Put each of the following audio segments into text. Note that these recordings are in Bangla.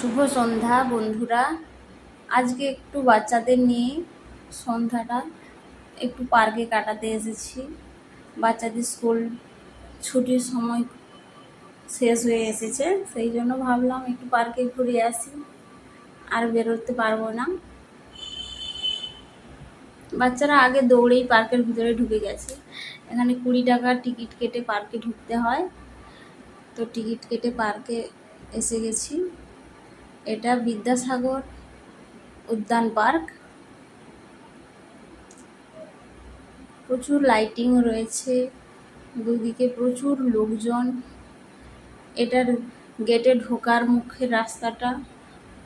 শুভ সন্ধ্যা বন্ধুরা। আজকে একটু বাচ্চাদের নিয়ে সন্ধ্যাটা একটু পার্কে কাটাতে এসেছি। বাচ্চাদের স্কুল ছুটির সময় শেষ হয়ে এসেছে, সেই জন্য ভাবলাম একটু পার্কে ঘুরে আসি, আর বেরোতে পারবো না। বাচ্চারা আগে দৌড়েই পার্কের ভিতরে ঢুকে গেছে। এখানে 20 টাকার টিকিট কেটে পার্কে ঢুকতে হয়, তো টিকিট কেটে পার্কে এসে গেছি। এটা বিদ্যাসাগর উদ্যান পার্ক। প্রচুর লাইটিং রয়েছে, দুদিকে প্রচুর লোকজন। এটার গেটে ঢোকার মুখের রাস্তাটা,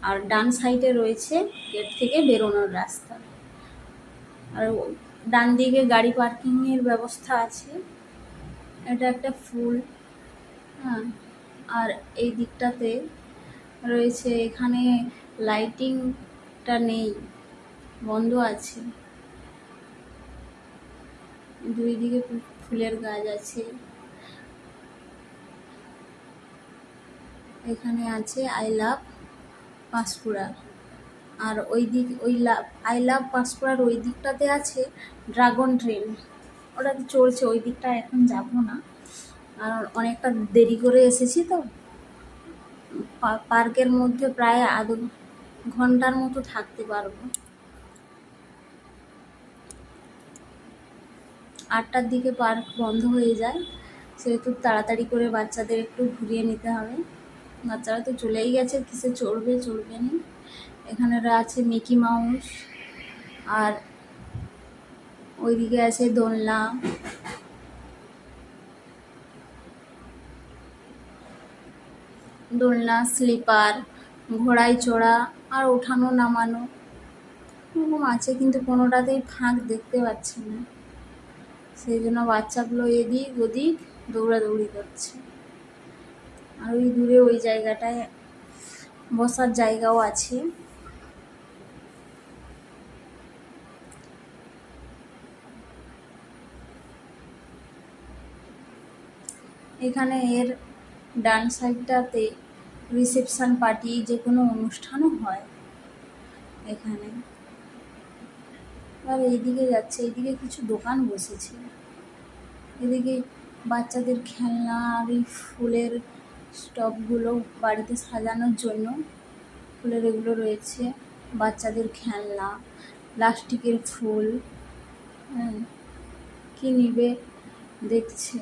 আর ডান সাইডে রয়েছে গেট থেকে বেরোনোর রাস্তা, আর ডান দিকে গাড়ি পার্কিংয়ের ব্যবস্থা আছে। এটা একটা ফুল, হ্যাঁ। আর এই দিকটাতে রয়েছে, এখানে লাইটিংটা নেই, বন্ধ আছে। দুই দিকে ফুলের গাছ আছে। এখানে আছে আই লাভ পাঁশকুড়া, আর ওই আই লাভ পাঁশকুড়ার ওই দিকটাতে আছে ড্রাগন ট্রেন। ওটা চলছে, ওই দিকটা এখন যাব না, আর অনেকটা দেরি করে এসেছি তো। পার্কের মধ্যে প্রায় আধ ঘন্টার মতো থাকতে পারবো। 8টার দিকে পার্ক বন্ধ হয়ে যায়, সেহেতু তাড়াতাড়ি করে বাচ্চাদের একটু ঘুরিয়ে নিতে হবে। বাচ্চারা তো চলেই গেছে, কিসে চড়বে না। এখানে আছে মিকি মাউস, আর ওইদিকে আছে দোলনা, স্লিপার, ঘোড়ায় চড়া, আর ওঠানো নামানো এরকম আছে, কিন্তু কোনোটাতেই ফাঁক দেখতে পাচ্ছি না। সেই জন্য বাচ্চাগুলো এদিক ওদিক দৌড়াদৌড়ি করছে। আর ওই দূরে ওই জায়গাটায় বসার জায়গাও আছে। এখানে এর ডান সাইডটাতে রিসেপশন পার্টি, যে কোনো অনুষ্ঠানও হয় এখানে। আর এইদিকে যাচ্ছে, এইদিকে কিছু দোকান বসেছে। এদিকে বাচ্চাদের খেলনা আর এই ফুলের স্টপগুলো বাড়িতে সাজানোর জন্য ফুলের এগুলো রয়েছে। বাচ্চাদের খেলনা, প্লাস্টিকের ফুল, হ্যাঁ, কি নিবে দেখছে।